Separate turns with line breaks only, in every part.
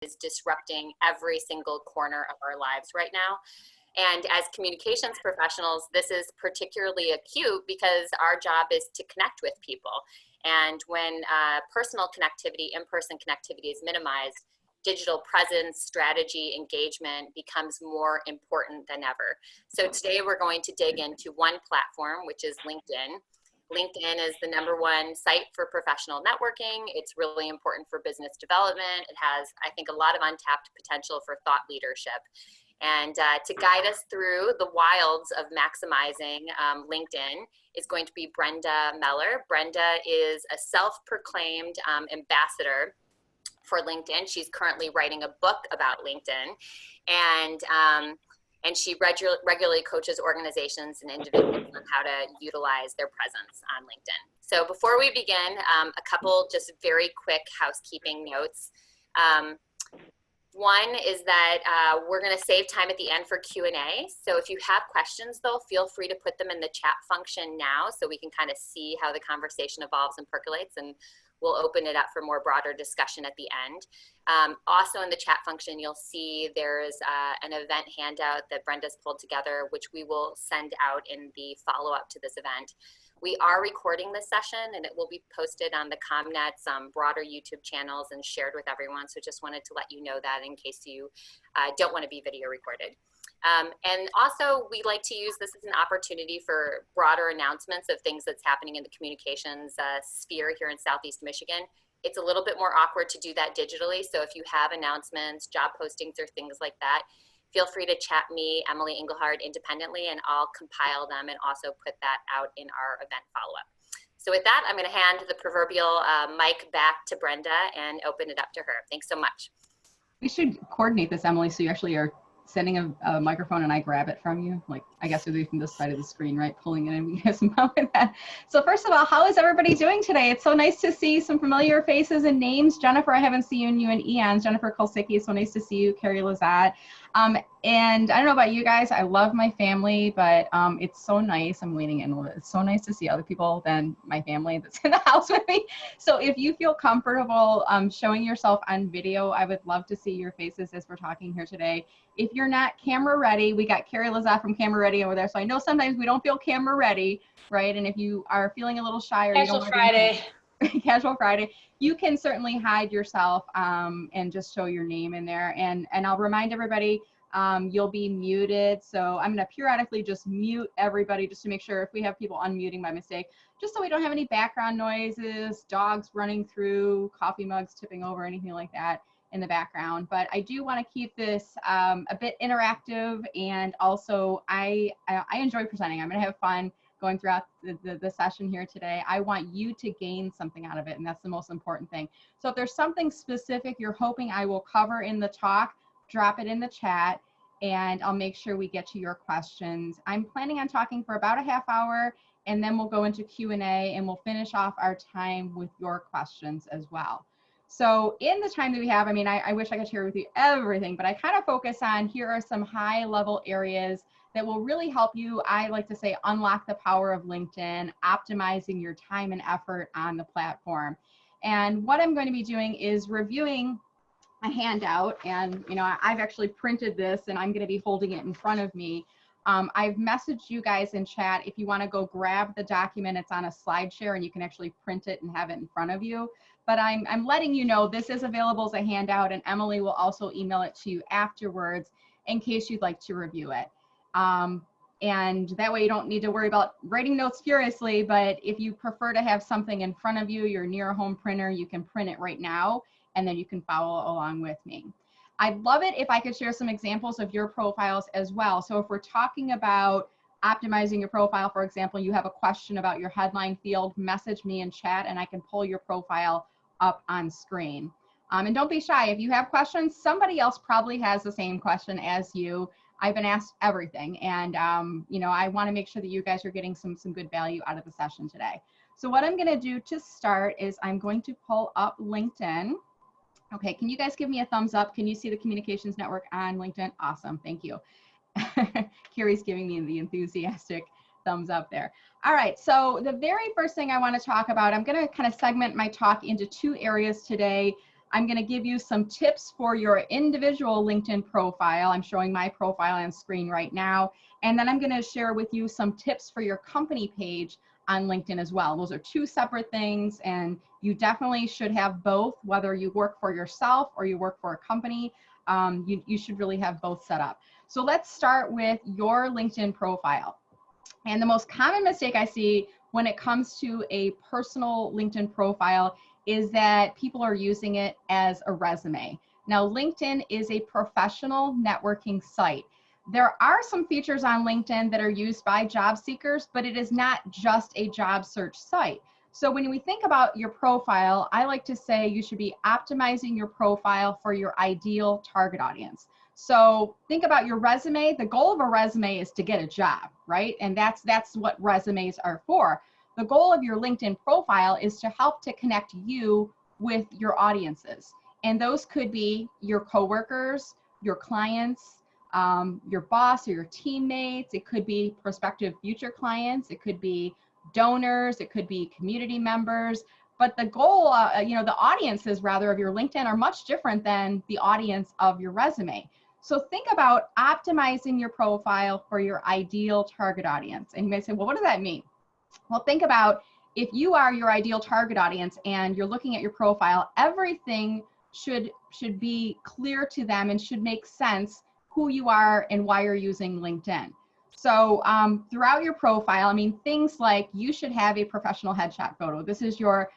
is disrupting every single corner of our lives right now. And as communications professionals, this is particularly acute because our job is to connect with people. And when personal connectivity, in-person connectivity is minimized, digital presence, strategy, engagement becomes more important than ever. So today we're going to dig into one platform, which is LinkedIn. LinkedIn is the #1 site for professional networking. It's really important for business development. It has, I think, a lot of untapped potential for thought leadership. And to guide us through the wilds of maximizing LinkedIn is going to be Brenda Meller. Brenda is a self-proclaimed ambassador for LinkedIn. She's currently writing a book about LinkedIn, and she regularly coaches organizations and individuals on how to utilize their presence on LinkedIn. So before we begin, a couple just very quick housekeeping notes. One is that we're going to save time at the end for Q&A. So if you have questions, though, feel free to put them in the chat function now so we can kind of see how the conversation evolves and percolates, and we'll open it up for more broader discussion at the end. Also in the chat function, you'll see there's an event handout that Brenda's pulled together, which we will send out in the follow-up to this event. We are recording this session, and it will be posted on the ComNet's broader YouTube channels and shared with everyone. So just wanted to let you know that in case you don't want to be video recorded. And also, we like to use this as an opportunity for broader announcements of things that's happening in the communications sphere here in Southeast Michigan. It's a little bit more awkward to do that digitally. So if you have announcements, job postings, or things like that, feel free to chat me, Emily Engelhard, independently, and I'll compile them and also put that out in our event follow-up. So with that, I'm going to hand the proverbial mic back to Brenda and open it up to her. Thanks so much.
We should coordinate this, Emily, so you actually are sending a microphone and I grab it from you. Like, I guess we'll do from this side of the screen, right? Pulling it in, we have some help with that. So first of all, how is everybody doing today? It's so nice to see some familiar faces and names. Jennifer, I haven't seen you in eons. Jennifer Kolsicki, so nice to see you. Carrie Lazat. And I don't know about you guys, I love my family, but it's so nice. I'm leaning in a little bit. It's so nice to see other people than my family that's in the house with me. So if you feel comfortable showing yourself on video, I would love to see your faces as we're talking here today. If you're not camera ready, we got Carrie Lazat from Camera Ready over there. So I know sometimes we don't feel camera ready, right? And if you are feeling a little shy or you don't
Friday.
Casual Friday, you can certainly hide yourself and just show your name in there. And I'll remind everybody, you'll be muted. So I'm going to periodically just mute everybody just to make sure if we have people unmuting by mistake, just so we don't have any background noises, dogs running through, coffee mugs tipping over, anything like that in the background. But I do want to keep this a bit interactive, and also I enjoy presenting. I'm going to have fun going throughout the session here today. I want you to gain something out of it, and that's the most important thing. So if there's something specific you're hoping I will cover in the talk, drop it in the chat, and I'll make sure we get to your questions. I'm planning on talking for about a half hour, and then we'll go into Q&A, and we'll finish off our time with your questions as well. So in the time that we have, I mean, I wish I could share with you everything, but I kind of focus on here are some high-level areas that will really help you, I like to say, unlock the power of LinkedIn, optimizing your time and effort on the platform. And what I'm going to be doing is reviewing a handout, and I've actually printed this and I'm going to be holding it in front of me. I've messaged you guys in chat if you want to go grab the document. It's on a slide share and you can actually print it and have it in front of you. But I'm letting you know this is available as a handout, and Emily will also email it to you afterwards in case you'd like to review it. And that way you don't need to worry about writing notes furiously, but if you prefer to have something in front of you, you're near a home printer, you can print it right now, and then you can follow along with me. I'd love it if I could share some examples of your profiles as well. So if we're talking about optimizing your profile, for example, you have a question about your headline field, message me in chat and I can pull your profile up on screen. And don't be shy. If you have questions, somebody else probably has the same question as you. I've been asked everything, and I want to make sure that you guys are getting some good value out of the session today. So what I'm going to do to start is I'm going to pull up LinkedIn. Okay, can you guys give me a thumbs up? Can you see the communications network on LinkedIn? Awesome, thank you. Carrie's giving me the enthusiastic thumbs up there. All right, so the very first thing I want to talk about, I'm going to kind of segment my talk into two areas today. I'm going to give you some tips for your individual LinkedIn profile. I'm showing my profile on screen right now. And then I'm going to share with you some tips for your company page on LinkedIn as well. Those are two separate things, and you definitely should have both, whether you work for yourself or you work for a company. You should really have both set up. So let's start with your LinkedIn profile. And the most common mistake I see when it comes to a personal LinkedIn profile is that people are using it as a resume. Now, LinkedIn is a professional networking site. There are some features on LinkedIn that are used by job seekers, but it is not just a job search site. So when we think about your profile, I like to say you should be optimizing your profile for your ideal target audience. So think about your resume. The goal of a resume is to get a job, right? And that's what resumes are for. The goal of your LinkedIn profile is to help to connect you with your audiences. And those could be your coworkers, your clients, your boss or your teammates. It could be prospective future clients. It could be donors. It could be community members. But the goal, the audiences rather of your LinkedIn are much different than the audience of your resume. So think about optimizing your profile for your ideal target audience. And you may say, well, what does that mean? Well, think about if you are your ideal target audience and you're looking at your profile, everything should be clear to them and should make sense who you are and why you're using LinkedIn. So throughout your profile, I mean, things like you should have a professional headshot photo. This is your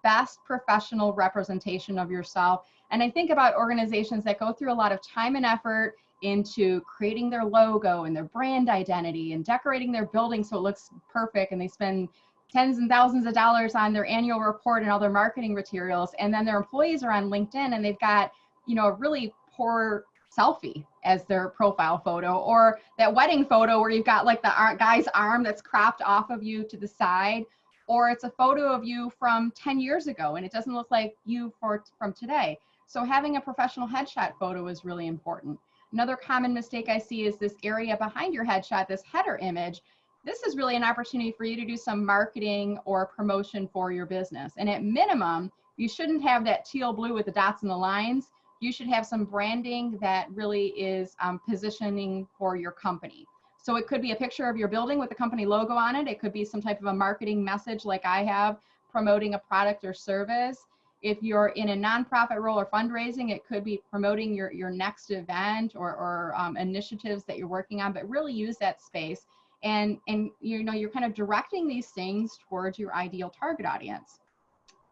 best professional representation of yourself. And I think about organizations that go through a lot of time and effort into creating their logo and their brand identity and decorating their building so it looks perfect, and they spend tens and thousands of dollars on their annual report and all their marketing materials, and then their employees are on LinkedIn and they've got, a really poor selfie as their profile photo, or that wedding photo where you've got like the guy's arm that's cropped off of you to the side, or it's a photo of you from 10 years ago and it doesn't look like you from today. So having a professional headshot photo is really important. Another common mistake I see is this area behind your headshot, this header image. This is really an opportunity for you to do some marketing or promotion for your business. And at minimum, you shouldn't have that teal blue with the dots and the lines. You should have some branding that really is positioning for your company. So it could be a picture of your building with the company logo on it. It could be some type of a marketing message like I have, promoting a product or service. If you're in a nonprofit role or fundraising, it could be promoting your next event or initiatives that you're working on, but really use that space. And you're kind of directing these things towards your ideal target audience.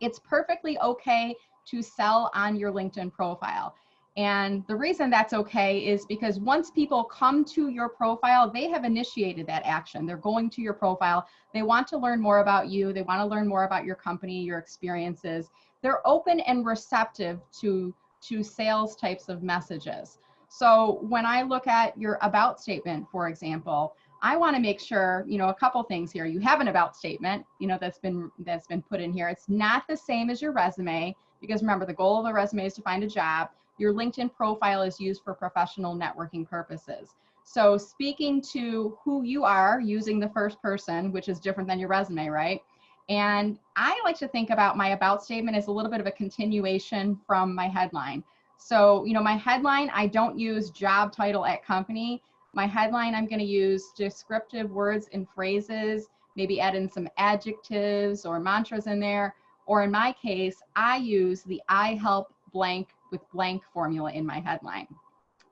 It's perfectly okay to sell on your LinkedIn profile. And the reason that's okay is because once people come to your profile, they have initiated that action. They're going to your profile. They want to learn more about you. They want to learn more about your company, your experiences. They're open and receptive to sales types of messages. So when I look at your about statement, for example, I want to make sure, a couple things here. You have an about statement, that's been put in here. It's not the same as your resume, because remember, the goal of a resume is to find a job. Your LinkedIn profile is used for professional networking purposes. So speaking to who you are using the first person, which is different than your resume, right? And I like to think about my about statement as a little bit of a continuation from my headline. So, my headline, I don't use job title at company. My headline, I'm going to use descriptive words and phrases, maybe add in some adjectives or mantras in there. Or in my case, I use the I help blank with blank formula in my headline.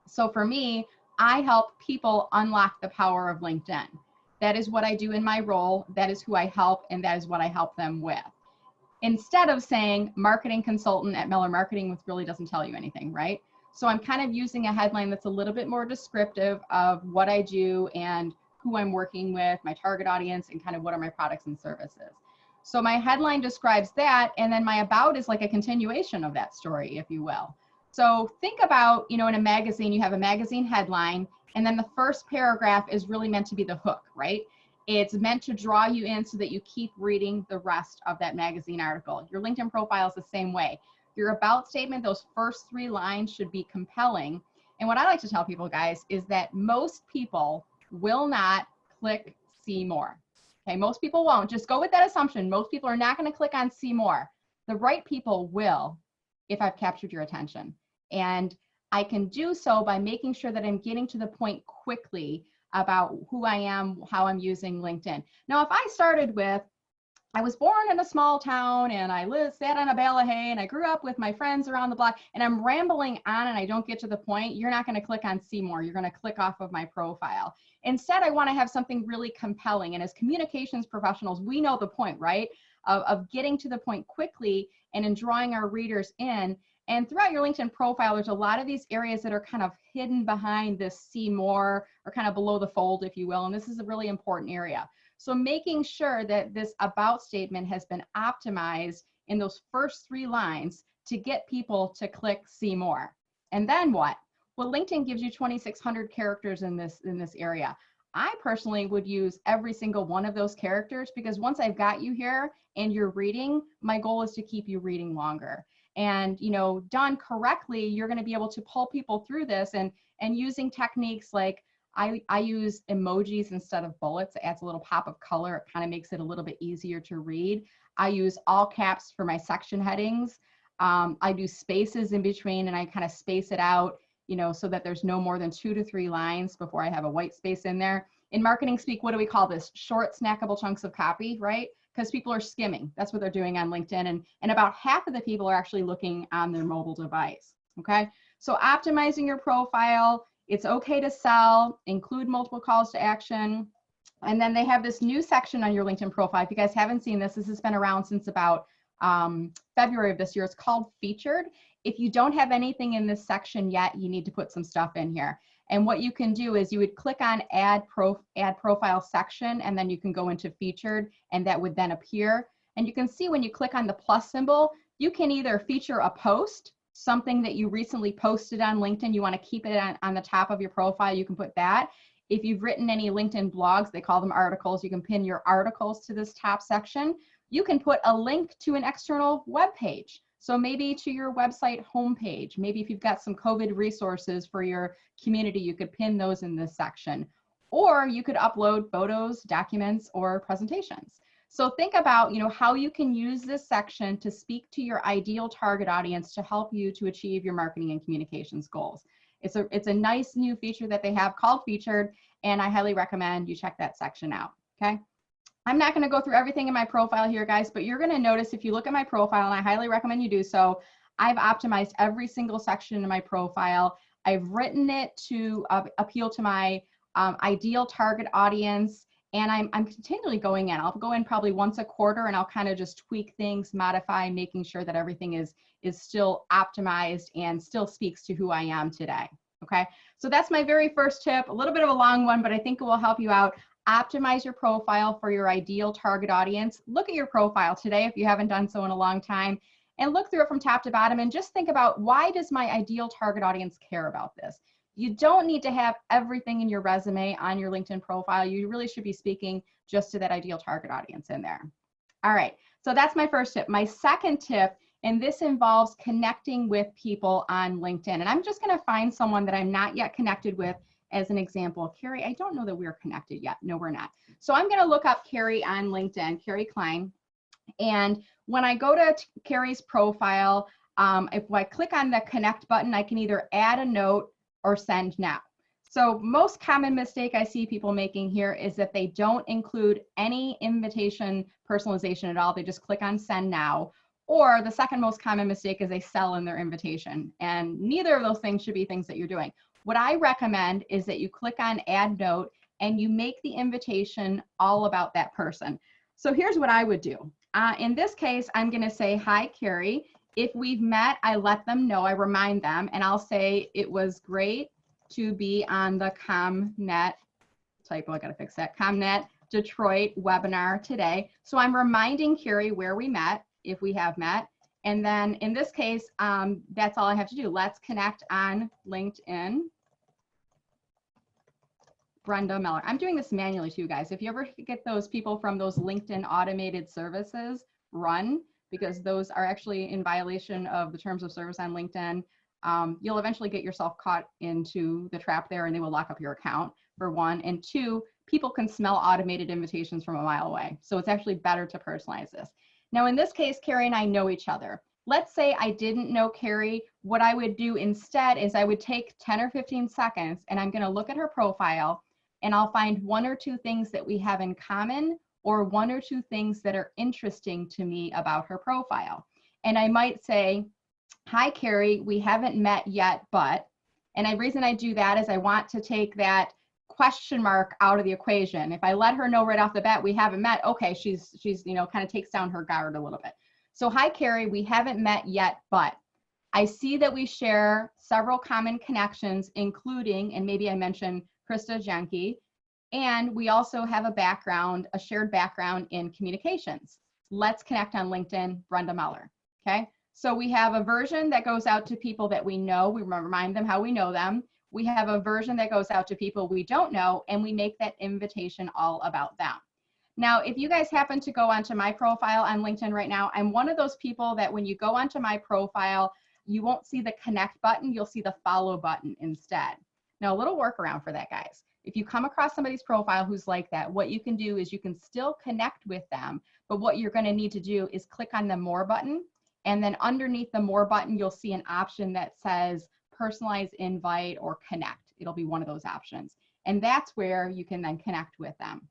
So for me, I help people unlock the power of LinkedIn. That is what I do in my role. That is who I help, and that is what I help them with. Instead of saying marketing consultant at Miller Marketing, which really doesn't tell you anything, right? So I'm kind of using a headline that's a little bit more descriptive of what I do and who I'm working with, my target audience, and kind of what are my products and services. So my headline describes that, and then my about is like a continuation of that story, if you will. So think about, in a magazine, you have a magazine headline, and then the first paragraph is really meant to be the hook, right? It's meant to draw you in so that you keep reading the rest of that magazine article. Your LinkedIn profile is the same way. Your about statement, those first 3 lines should be compelling. And what I like to tell people, guys, is that most people will not click see more. Okay, most people won't. Just go with that assumption. Most people are not going to click on see more. The right people will. if I've captured your attention. And I can do so by making sure that I'm getting to the point quickly about who I am, how I'm using LinkedIn. Now, if I started with, I was born in a small town and I sat on a bale of hay and I grew up with my friends around the block, and I'm rambling on and I don't get to the point, you're not going to click on see more. You're going to click off of my profile. Instead, I want to have something really compelling. And as communications professionals, we know the point, right? Of getting to the point quickly and in drawing our readers in. And throughout your LinkedIn profile, there's a lot of these areas that are kind of hidden behind this see more, or kind of below the fold, if you will. And this is a really important area. So making sure that this about statement has been optimized in those first 3 lines to get people to click see more. And then what? Well, LinkedIn gives you 2,600 characters in this area. I personally would use every single one of those characters, because once I've got you here and you're reading, my goal is to keep you reading longer. And, you know, done correctly, you're going to be able to pull people through this, and using techniques like I use emojis instead of bullets. It adds a little pop of color. It kind of makes it a little bit easier to read. I use all caps for my section headings. I do spaces in between, and I kind of space it out, you know, so that there's no more than 2 to 3 lines before I have a white space in there. In marketing speak, what do we call this? Short, snackable chunks of copy, right? Because people are skimming. That's what they're doing on LinkedIn. And about half of the people are actually looking on their mobile device, okay? So optimizing your profile, it's okay to sell, include multiple calls to action. And then they have this new section on your LinkedIn profile. If you guys haven't seen this, this has been around since about February of this year. It's called Featured. If you don't have anything in this section yet, you need to put some stuff in here. And what you can do is you would click on add profile section, and then you can go into Featured, and that would then appear. And you can see when you click on the plus symbol, you can either feature a post, something that you recently posted on LinkedIn, you want to keep it on the top of your profile, you can put that. If you've written any LinkedIn blogs, they call them articles, you can pin your articles to this top section. You can put a link to an external web page. So maybe to your website homepage. Maybe if you've got some COVID resources for your community, you could pin those in this section. Or you could upload photos, documents, or presentations. So think about, you know, how you can use this section to speak to your ideal target audience to help you to achieve your marketing and communications goals. It's a nice new feature that they have called Featured, and I highly recommend you check that section out, okay? I'm not going to go through everything in my profile here, guys, but you're going to notice if you look at my profile, and I highly recommend you do so, I've optimized every single section in my profile. I've written it to appeal to my ideal target audience, and I'm continually going in. I'll go in probably once a quarter, and I'll kind of just tweak things, modify, making sure that everything is still optimized and still speaks to who I am today. Okay, so that's my very first tip. A little bit of a long one, but I think it will help you out. Optimize your profile for your ideal target audience. Look at your profile today if you haven't done so in a long time, and look through it from top to bottom and just think about, why does my ideal target audience care about this? You don't need to have everything in your resume on your LinkedIn profile. You really should be speaking just to that ideal target audience in there. All right, so that's my first tip. My second tip, and this involves connecting with people on LinkedIn. And I'm just gonna find someone that I'm not yet connected with as an example. Carrie, I don't know that we're connected yet. No, we're not. So I'm gonna look up Carrie on LinkedIn, Carrie Klein. And when I go to Carrie's profile, if I click on the connect button, I can either add a note or send now. So most common mistake I see people making here is that they don't include any invitation personalization at all. They just click on send now. Or the second most common mistake is they sell in their invitation. And neither of those things should be things that you're doing. What I recommend is that you click on add note and you make the invitation all about that person. So here's what I would do. In this case, I'm going to say, hi, Carrie. If we've met, I let them know, I remind them, and I'll say it was great to be on the ComNet, typo, I got to fix that, ComNet Detroit webinar today. So I'm reminding Carrie where we met, if we have met. And then in this case, that's all I have to do. Let's connect on LinkedIn. Brenda Miller. I'm doing this manually too, guys. If you ever get those people from those LinkedIn automated services, run, because those are actually in violation of the terms of service on LinkedIn. You'll eventually get yourself caught into the trap there, and they will lock up your account, for one. And two, people can smell automated invitations from a mile away. So it's actually better to personalize this. Now, in this case, Carrie and I know each other. Let's say I didn't know Carrie. What I would do instead is I would take 10 or 15 seconds and I'm going to look at her profile and I'll find 1 or 2 things that we have in common or 1 or 2 things that are interesting to me about her profile. And I might say, hi, Carrie, we haven't met yet, but, and the reason I do that is I want to take that question mark out of the equation. If I let her know right off the bat we haven't met, okay, she's you know, kind of takes down her guard a little bit. So hi, Carrie, we haven't met yet, but I see that we share several common connections, including, and maybe I mentioned Krista Jenke, and we also have a shared background in communications. Let's connect on LinkedIn, Brenda Muller, okay? So we have a version that goes out to people that we know, we remind them how we know them. We have a version that goes out to people we don't know, and we make that invitation all about them. Now, if you guys happen to go onto my profile on LinkedIn right now, I'm one of those people that when you go onto my profile, you won't see the connect button, you'll see the follow button instead. Now, a little workaround for that, guys. If you come across somebody's profile who's like that, what you can do is you can still connect with them, but what you're going to need to do is click on the more button, and then underneath the more button, you'll see an option that says personalize invite or connect. It'll be one of those options. And that's where you can then connect with them.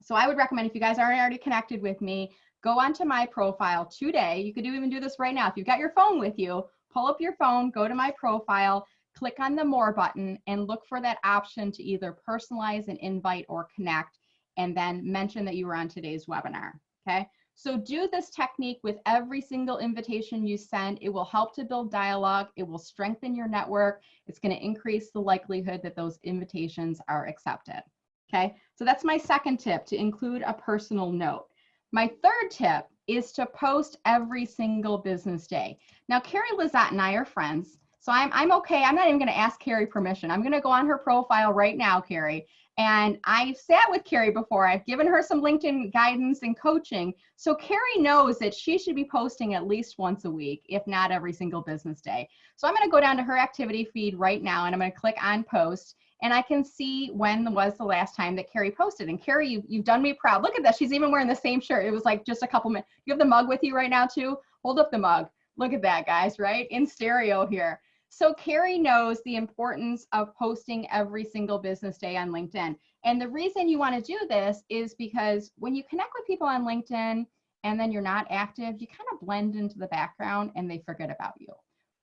So I would recommend, if you guys aren't already connected with me, go onto my profile today. You could even do this right now. If you've got your phone with you, pull up your phone, go to my profile, click on the more button, and look for that option to either personalize an invite or connect, and then mention that you were on today's webinar, okay? So do this technique with every single invitation you send. It will help to build dialogue. It will strengthen your network. It's going to increase the likelihood that those invitations are accepted. Okay, so that's my second tip, to include a personal note. My third tip is to post every single business day. Now, Carrie Lizotte and I are friends, so I'm okay. I'm not even going to ask Carrie permission. I'm going to go on her profile right now, Carrie. And I've sat with Carrie before. I've given her some LinkedIn guidance and coaching. So Carrie knows that she should be posting at least once a week, if not every single business day. So I'm going to go down to her activity feed right now, and I'm going to click on post. And I can see when was the last time that Carrie posted. And Carrie, you've done me proud. Look at that. She's even wearing the same shirt. It was like just a couple minutes. You have the mug with you right now too? Hold up the mug. Look at that, guys, right? In stereo here. So Carrie knows the importance of posting every single business day on LinkedIn. And the reason you want to do this is because when you connect with people on LinkedIn and then you're not active, you kind of blend into the background and they forget about you.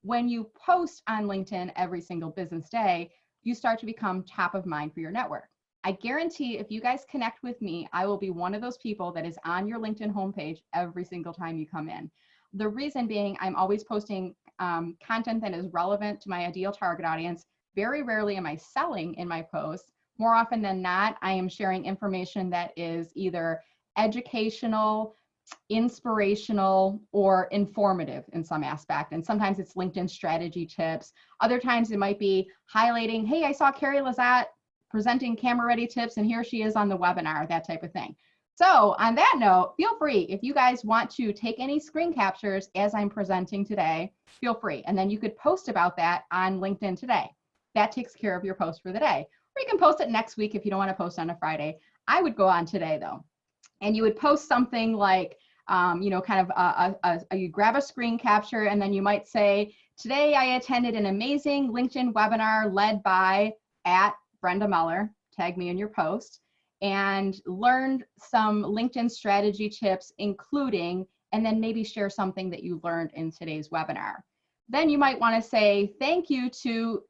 When you post on LinkedIn every single business day, you start to become top of mind for your network. I guarantee if you guys connect with me, I will be one of those people that is on your LinkedIn homepage every single time you come in. The reason being, I'm always posting content that is relevant to my ideal target audience. Very rarely am I selling in my posts. More often than not, I am sharing information that is either educational, inspirational, or informative in some aspect. And sometimes it's LinkedIn strategy tips. Other times it might be highlighting, hey, I saw Carrie Lizotte presenting camera ready tips and here she is on the webinar, that type of thing. So on that note, feel free, if you guys want to take any screen captures as I'm presenting today, feel free. And then you could post about that on LinkedIn today. That takes care of your post for the day. Or you can post it next week if you don't want to post on a Friday. I would go on today though. And you would post something like, you know, kind of you grab a screen capture and then you might say, today I attended an amazing LinkedIn webinar led by @Brenda Muller, tag me in your post, and learned some LinkedIn strategy tips, including, and then maybe share something that you learned in today's webinar. Then you might want to say thank you to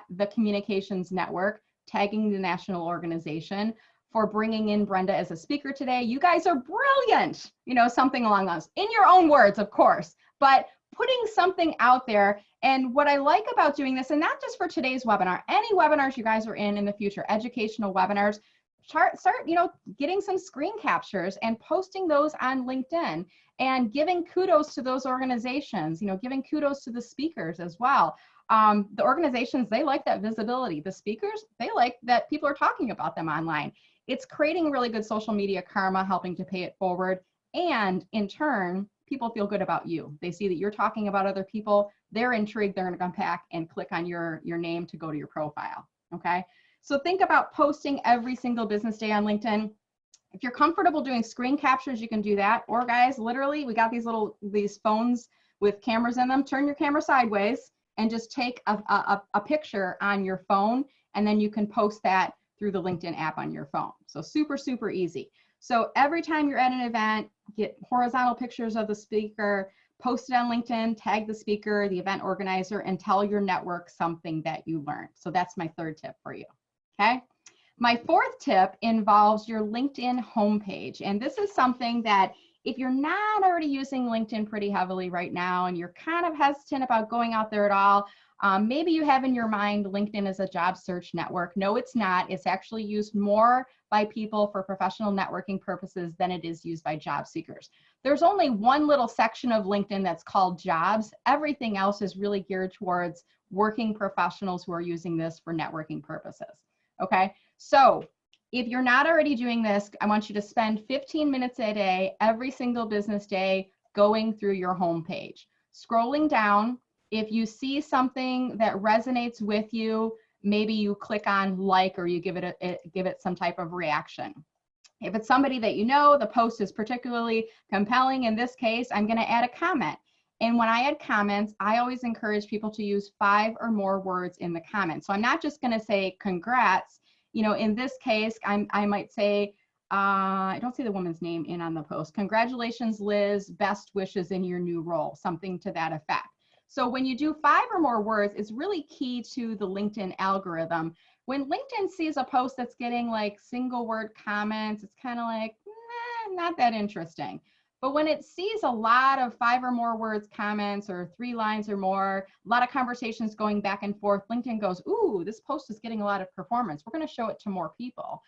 @the Communications Network, tagging the national organization, for bringing in Brenda as a speaker today. You guys are brilliant, you know, something along those, in your own words, of course, but putting something out there. And what I like about doing this, and not just for today's webinar, any webinars you guys are in the future, educational webinars, start, you know, getting some screen captures and posting those on LinkedIn and giving kudos to those organizations, you know, giving kudos to the speakers as well. The organizations, they like that visibility. The speakers, they like that people are talking about them online. It's creating really good social media karma, helping to pay it forward. And in turn, people feel good about you. They see that you're talking about other people. They're intrigued. They're going to come back and click on your name to go to your profile. Okay. So think about posting every single business day on LinkedIn. If you're comfortable doing screen captures, you can do that. Or guys, literally, we got these phones with cameras in them. Turn your camera sideways and just take a picture on your phone, and then you can post that through the LinkedIn app on your phone. So super, super easy. So every time you're at an event, get horizontal pictures of the speaker, post it on LinkedIn, tag the speaker, the event organizer, and tell your network something that you learned. So that's my third tip for you, okay? My fourth tip involves your LinkedIn homepage. And this is something that if you're not already using LinkedIn pretty heavily right now and you're kind of hesitant about going out there at all, maybe you have in your mind LinkedIn as a job search network. No, it's not. It's actually used more by people for professional networking purposes than it is used by job seekers. There's only one little section of LinkedIn that's called jobs. Everything else is really geared towards working professionals who are using this for networking purposes. Okay, so if you're not already doing this, I want you to spend 15 minutes a day, every single business day, going through your homepage, scrolling down. If you see something that resonates with you, maybe you click on like, or you give it some type of reaction. If it's somebody that you know, the post is particularly compelling. In this case, I'm going to add a comment. And when I add comments, I always encourage people to use 5 or more words in the comment. So I'm not just going to say congrats. You know, in this case, I might say, I don't see the woman's name in on the post. Congratulations, Liz. Best wishes in your new role. Something to that effect. So when you do 5 or more words, it's really key to the LinkedIn algorithm. When LinkedIn sees a post that's getting like single word comments, it's kind of like, not that interesting. But when it sees a lot of 5 or more words comments or 3 lines or more, a lot of conversations going back and forth, LinkedIn goes, ooh, this post is getting a lot of performance. We're going to show it to more people.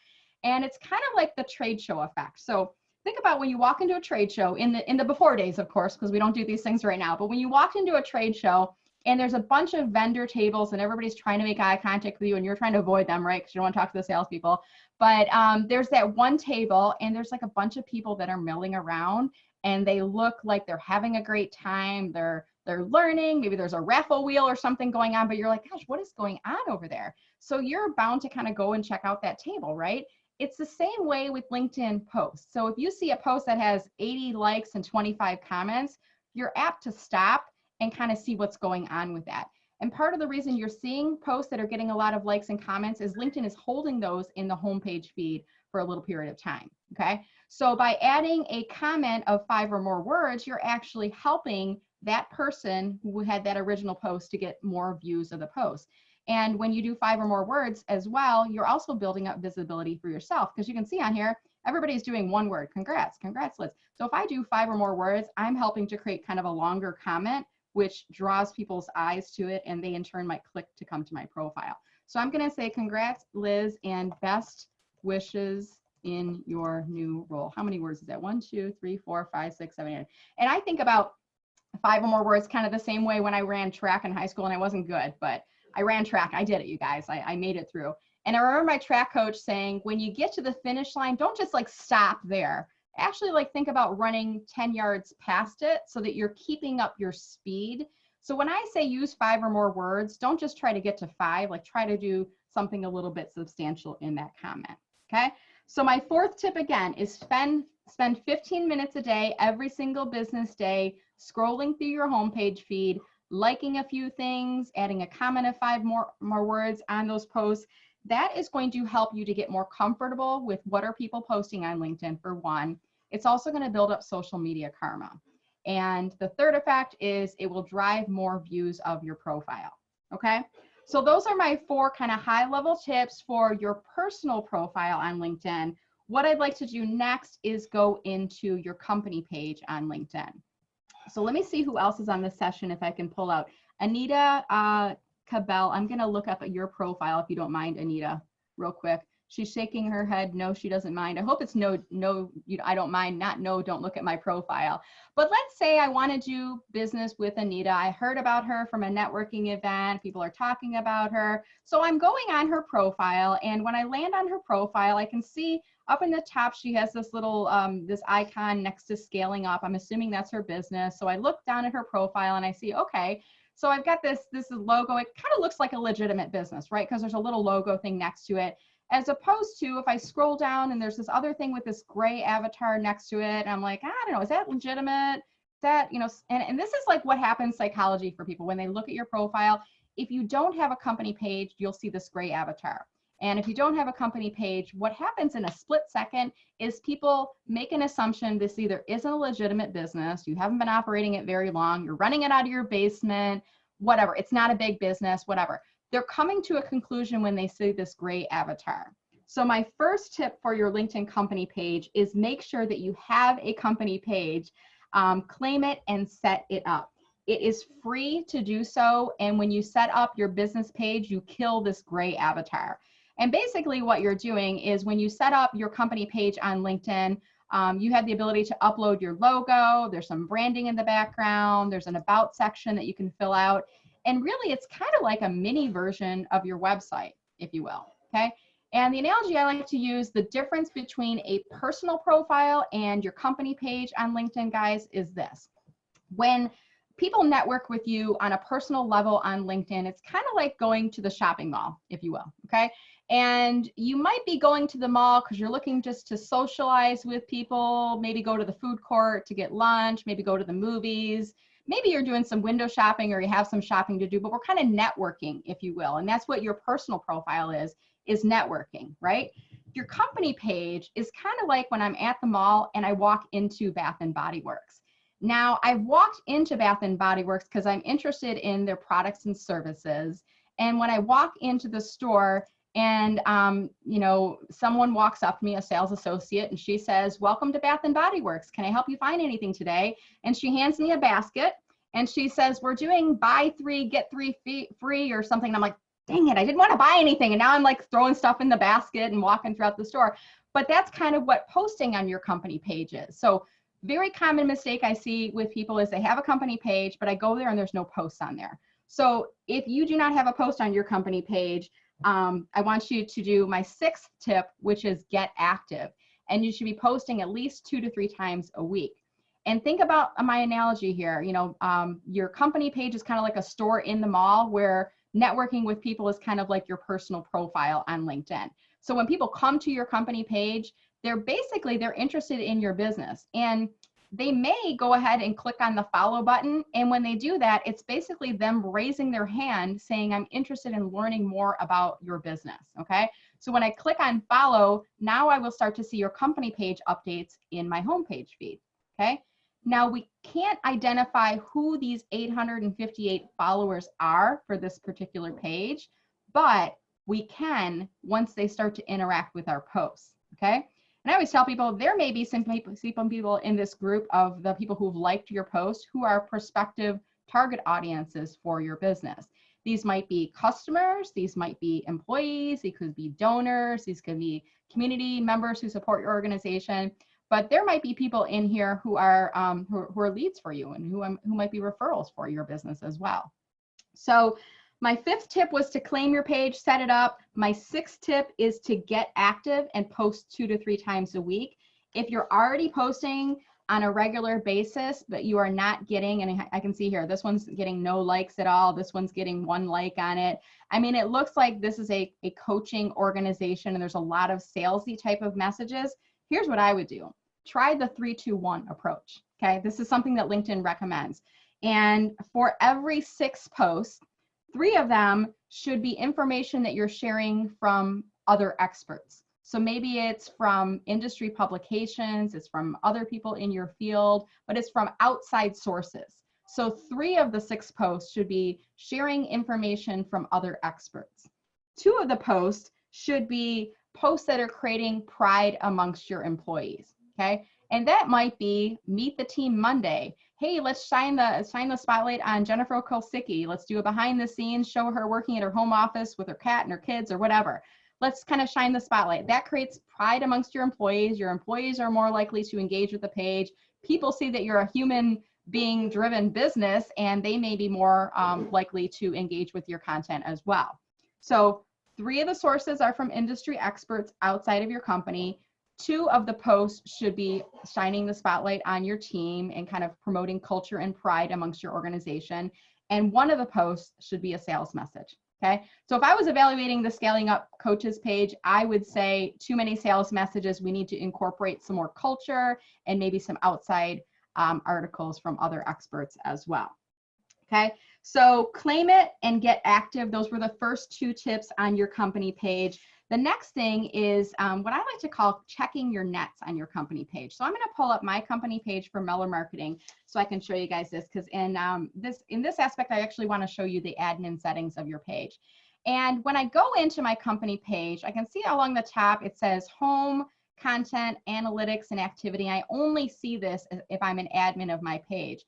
And it's kind of like the trade show effect. So think about when you walk into a trade show in the before days, of course, because we don't do these things right now. But when you walk into a trade show and there's a bunch of vendor tables and everybody's trying to make eye contact with you and you're trying to avoid them, right? Because you don't want to talk to the salespeople. But there's that one table and there's like a bunch of people that are milling around and they look like they're having a great time. They're learning. Maybe there's a raffle wheel or something going on, but you're like, gosh, what is going on over there? So you're bound to kind of go and check out that table, right? It's the same way with LinkedIn posts. So if you see a post that has 80 likes and 25 comments, you're apt to stop and kind of see what's going on with that. And part of the reason you're seeing posts that are getting a lot of likes and comments is LinkedIn is holding those in the homepage feed for a little period of time, okay? So by adding a comment of 5 or more words, you're actually helping that person who had that original post to get more views of the post. And when you do 5 or more words as well, you're also building up visibility for yourself, because you can see on here, everybody's doing 1 word, congrats, Liz. So if I do 5 or more words, I'm helping to create kind of a longer comment, which draws people's eyes to it, and they in turn might click to come to my profile. So I'm going to say congrats, Liz, and best wishes in your new role. How many words is that? 1, 2, 3, 4, 5, 6, 7, 8. And I think about 5 or more words kind of the same way when I ran track in high school, and I wasn't good, but I ran track. I did it, you guys. I made it through. And I remember my track coach saying, when you get to the finish line, don't just like stop there. Actually, like think about running 10 yards past it so that you're keeping up your speed. So when I say use 5 or more words, don't just try to get to 5, like try to do something a little bit substantial in that comment, okay? So my 4th tip again is spend 15 minutes a day, every single business day, scrolling through your homepage feed, liking a few things, adding a comment of 5 more words on those posts. That is going to help you to get more comfortable with what are people posting on LinkedIn, for one. It's also going to build up social media karma. And the third effect is it will drive more views of your profile, okay? So those are my 4 kind of high-level tips for your personal profile on LinkedIn. What I'd like to do next is go into your company page on LinkedIn. So let me see who else is on this session if I can pull out. Anita Cabell, I'm going to look up at your profile if you don't mind, Anita, real quick. She's shaking her head. No, she doesn't mind. I hope it's no, I don't mind, not no, don't look at my profile. But let's say I want to do business with Anita. I heard about her from a networking event. People are talking about her. So I'm going on her profile. And when I land on her profile, I can see up in the top, she has this little, this icon next to scaling up. I'm assuming that's her business. So I look down at her profile and I see, okay, so I've got this logo. It kind of looks like a legitimate business, right? Because there's a little logo thing next to it. As opposed to if I scroll down and there's this other thing with this gray avatar next to it, and I'm like, I don't know, is that legitimate? that, you know, and this is like what happens psychology for people when they look at your profile. If you don't have a company page, you'll see this gray avatar. And if you don't have a company page, what happens in a split second is people make an assumption this either isn't a legitimate business, you haven't been operating it very long, you're running it out of your basement, whatever, it's not a big business, whatever. They're coming to a conclusion when they see this gray avatar. So my first tip for your LinkedIn company page is make sure that you have a company page, claim it and set it up. It is free to do so. And when you set up your business page, you kill this gray avatar. And basically what you're doing is when you set up your company page on LinkedIn, you have the ability to upload your logo. There's some branding in the background. There's an about section that you can fill out. And really, it's kind of like a mini version of your website, if you will, okay? And the analogy I like to use, the difference between a personal profile and your company page on LinkedIn, guys, is this. When people network with you on a personal level on LinkedIn, it's kind of like going to the shopping mall, if you will, okay? And you might be going to the mall because you're looking just to socialize with people, maybe go to the food court to get lunch, maybe go to the movies, maybe you're doing some window shopping or you have some shopping to do, but we're kind of networking, if you will. And that's what your personal profile is networking, right? Your company page is kind of like when I'm at the mall and I walk into Bath and Body Works. Now, I've walked into Bath and Body Works because I'm interested in their products and services. And when I walk into the store and, you know, someone walks up to me, a sales associate, and she says, "Welcome to Bath and Body Works. Can I help you find anything today?" And she hands me a basket and she says, "We're doing buy 3, get 3 free or something." And I'm like, dang it, I didn't want to buy anything. And now I'm like throwing stuff in the basket and walking throughout the store. But that's kind of what posting on your company page is. So very common mistake I see with people is they have a company page, but I go there and there's no posts on there. So if you do not have a post on your company page, I want you to do my 6th tip, which is get active. And you should be posting at least 2 to 3 times a week. And think about my analogy here. You know, your company page is kind of like a store in the mall where networking with people is kind of like your personal profile on LinkedIn. So when people come to your company page, they're interested in your business, and they may go ahead and click on the follow button. And when they do that, it's basically them raising their hand saying, "I'm interested in learning more about your business." Okay. So when I click on follow, now I will start to see your company page updates in my homepage feed. Okay. Now we can't identify who these 858 followers are for this particular page, but we can once they start to interact with our posts. Okay. And I always tell people there may be some people in this group of the people who've liked your post who are prospective target audiences for your business. These might be customers, these might be employees, these could be donors, these could be community members who support your organization. But there might be people in here who are leads for you and who might be referrals for your business as well. So my 5th tip was to claim your page, set it up. My 6th tip is to get active and post 2 to 3 times a week. If you're already posting on a regular basis, but you are not getting, and I can see here, this one's getting no likes at all. This one's getting 1 like on it. I mean, it looks like this is a coaching organization and there's a lot of salesy type of messages. Here's what I would do. Try the 3-2-1 approach. Okay. This is something that LinkedIn recommends. And for every 6 posts, 3 of them should be information that you're sharing from other experts. So maybe it's from industry publications, it's from other people in your field, but it's from outside sources. So 3 of the 6 posts should be sharing information from other experts. 2 of the posts should be posts that are creating pride amongst your employees. Okay. And that might be Meet the Team Monday. Hey, let's shine the spotlight on Jennifer Kolsicki. Let's do a behind the scenes, show her working at her home office with her cat and her kids or whatever. Let's kind of shine the spotlight. That creates pride amongst your employees. Your employees are more likely to engage with the page. People see that you're a human being driven business and they may be more likely to engage with your content as well. So 3 of the sources are from industry experts outside of your company. 2 of the posts should be shining the spotlight on your team and kind of promoting culture and pride amongst your organization. And 1 of the posts should be a sales message. Okay. So if I was evaluating the Scaling Up Coaches page, I would say too many sales messages. We need to incorporate some more culture and maybe some outside articles from other experts as well. Okay, so claim it and get active. Those were the first 2 tips on your company page. The next thing is what I like to call checking your nets on your company page. So I'm going to pull up my company page for Meller Marketing so I can show you guys this, because in this aspect, I actually want to show you the admin settings of your page. And when I go into my company page, I can see along the top, it says home, content, analytics, and activity. I only see this if I'm an admin of my page.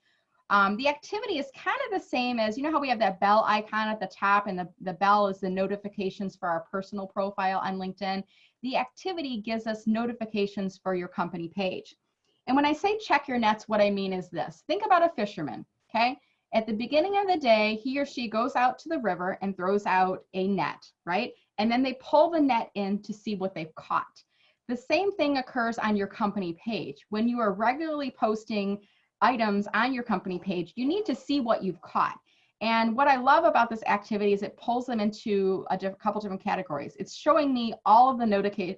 The activity is kind of the same as, you know how we have that bell icon at the top, and the bell is the notifications for our personal profile on LinkedIn. The activity gives us notifications for your company page. And when I say check your nets, what I mean is this. Think about a fisherman, okay? At the beginning of the day, he or she goes out to the river and throws out a net, right? And then they pull the net in to see what they've caught. The same thing occurs on your company page. When you are regularly posting items on your company page, you need to see what you've caught. And what I love about this activity is it pulls them into a couple different categories. It's showing me all of the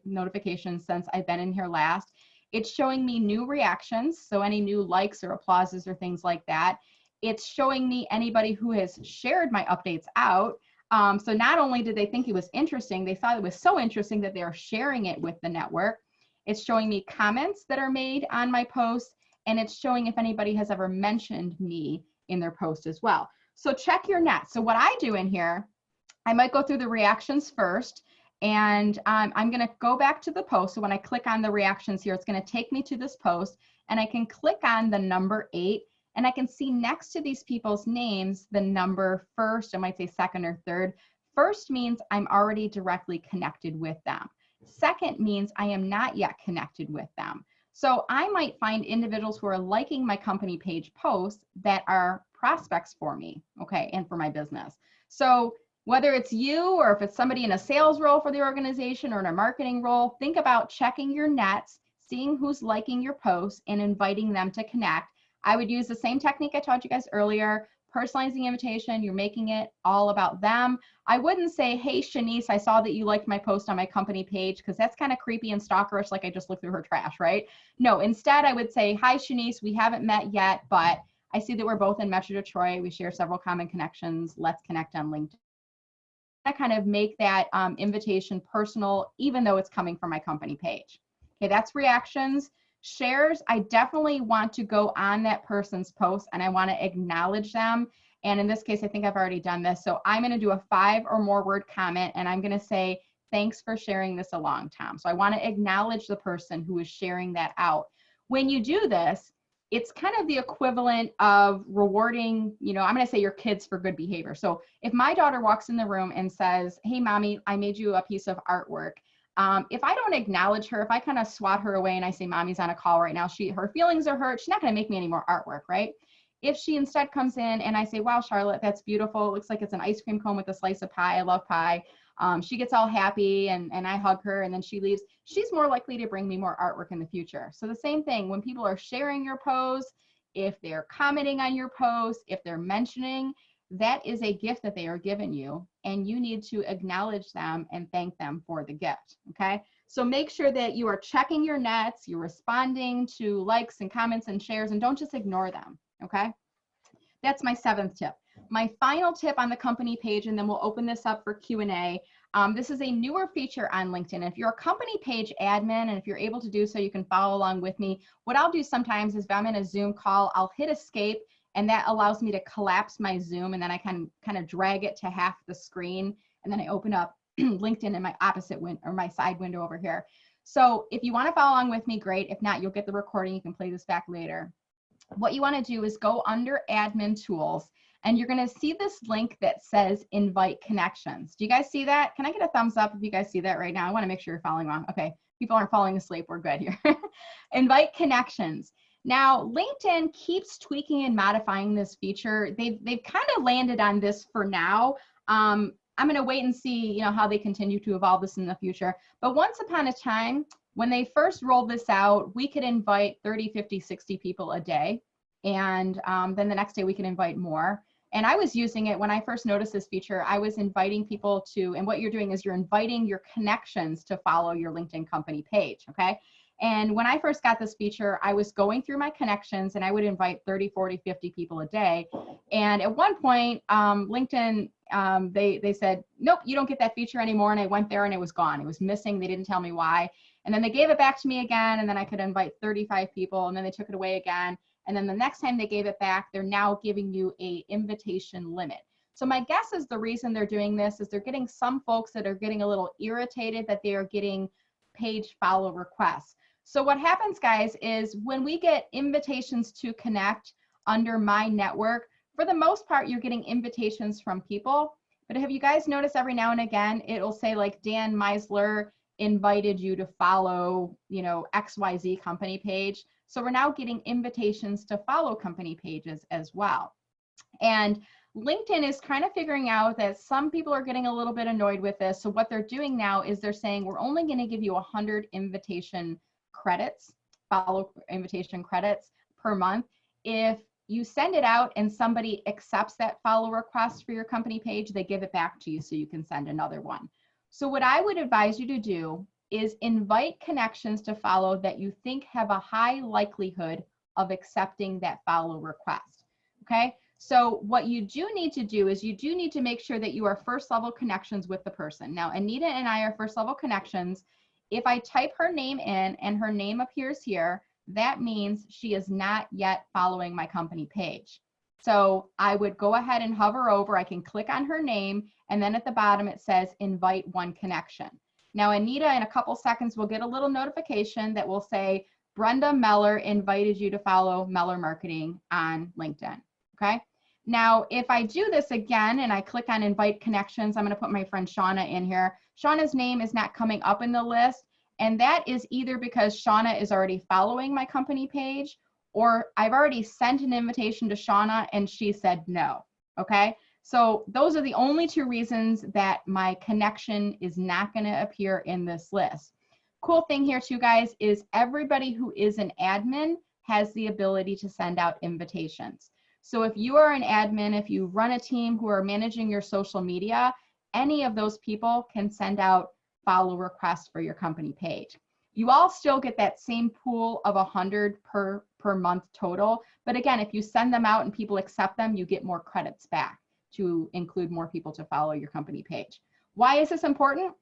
notifications since I've been in here last. It's showing me new reactions, so any new likes or applauses or things like that. It's showing me anybody who has shared my updates out. So not only did they think it was interesting, they thought it was so interesting that they're sharing it with the network. It's showing me comments that are made on my posts, and it's showing if anybody has ever mentioned me in their post as well. So check your net. So what I do in here, I might go through the reactions first, and I'm gonna go back to the post. So when I click on the reactions here, it's gonna take me to this post, and I can click on the number 8, and I can see next to these people's names, the number first, I might say second or third. First means I'm already directly connected with them. Second means I am not yet connected with them. So I might find individuals who are liking my company page posts that are prospects for me, okay, and for my business. So whether it's you or if it's somebody in a sales role for the organization or in a marketing role, think about checking your nets, seeing who's liking your posts and inviting them to connect. I would use the same technique I taught you guys earlier, personalizing invitation. You're making it all about them. I wouldn't say, hey, Shanice, I saw that you liked my post on my company page, because that's kind of creepy and stalkerish, like I just looked through her trash, right? No, instead I would say, hi, Shanice, we haven't met yet, but I see that we're both in Metro Detroit. We share several common connections. Let's connect on LinkedIn. I kind of make that invitation personal, even though it's coming from my company page. Okay, that's reactions. Shares, I definitely want to go on that person's post and I want to acknowledge them. And in this case, I think I've already done this. So I'm going to do a 5 or more word comment, and I'm going to say, thanks for sharing this along, Tom. So I want to acknowledge the person who is sharing that out. When you do this, it's kind of the equivalent of rewarding, you know, I'm going to say your kids for good behavior. So if my daughter walks in the room and says, hey, mommy, I made you a piece of artwork. If I don't acknowledge her, if I kind of swat her away and I say, mommy's on a call right now, her feelings are hurt, she's not going to make me any more artwork, right? If she instead comes in and I say, wow, Charlotte, that's beautiful. It looks like it's an ice cream cone with a slice of pie. I love pie. She gets all happy and I hug her and then she leaves. She's more likely to bring me more artwork in the future. So the same thing, when people are sharing your posts, if they're commenting on your posts, if they're mentioning, that is a gift that they are giving you, and you need to acknowledge them and thank them for the gift, okay? So make sure that you are checking your nets, you're responding to likes and comments and shares, and don't just ignore them, okay? That's my 7th tip. My final tip on the company page, and then we'll open this up for Q&A. This is a newer feature on LinkedIn. If you're a company page admin, and if you're able to do so, you can follow along with me. What I'll do sometimes is if I'm in a Zoom call, I'll hit escape, and that allows me to collapse my Zoom, and then I can kind of drag it to half the screen, and then I open up LinkedIn in my opposite window, or my side window over here. So if you want to follow along with me, great. If not, you'll get the recording. You can play this back later. What you want to do is go under admin tools, and you're going to see this link that says invite connections. Do you guys see that? Can I get a thumbs up if you guys see that right now? I want to make sure you're following along. Okay, people aren't falling asleep. We're good here. Invite connections. Now, LinkedIn keeps tweaking and modifying this feature. They've kind of landed on this for now. I'm going to wait and see, you know, how they continue to evolve this in the future. But once upon a time, when they first rolled this out, we could invite 30, 50, 60 people a day. And then the next day we could invite more. And I was using it when I first noticed this feature. I was inviting people to, and what you're doing is you're inviting your connections to follow your LinkedIn company page, okay? And when I first got this feature, I was going through my connections and I would invite 30, 40, 50 people a day. And at one point, LinkedIn, they said, nope, you don't get that feature anymore. And I went there and it was gone. It was missing. They didn't tell me why. And then they gave it back to me again. And then I could invite 35 people. And then they took it away again. And then the next time they gave it back, they're now giving you an invitation limit. So my guess is the reason they're doing this is they're getting some folks that are getting a little irritated that they are getting page follow requests. So what happens, guys, is when we get invitations to connect under my network, for the most part, you're getting invitations from people. But have you guys noticed every now and again, it'll say like Dan Meisler invited you to follow, you know, XYZ company page. So we're now getting invitations to follow company pages as well. And LinkedIn is kind of figuring out that some people are getting a little bit annoyed with this. So what they're doing now is they're saying, we're only going to give you 100 invitation credits, follow invitation credits per month. If you send it out and somebody accepts that follow request for your company page, they give it back to you so you can send another one. So what I would advise you to do is invite connections to follow that you think have a high likelihood of accepting that follow request. Okay, so what you do need to do is you do need to make sure that you are first level connections with the person. Now, Anita and I are first level connections. If I type her name in and her name appears here, that means she is not yet following my company page. So I would go ahead and hover over, I can click on her name, and then at the bottom it says invite one connection. Now, Anita, in a couple seconds, will get a little notification that will say, Brenda Meller invited you to follow Meller Marketing on LinkedIn, okay? Now, if I do this again and I click on invite connections, I'm gonna put my friend Shauna in here. Shauna's name is not coming up in the list, and that is either because Shauna is already following my company page, or I've already sent an invitation to Shauna and she said no, okay? So those are the only two reasons that my connection is not gonna appear in this list. Cool thing here too, guys, is everybody who is an admin has the ability to send out invitations. So if you are an admin, if you run a team who are managing your social media, any of those people can send out follow requests for your company page. You all still get that same pool of 100 per month total. But again, if you send them out and people accept them, you get more credits back to include more people to follow your company page. Why is this important?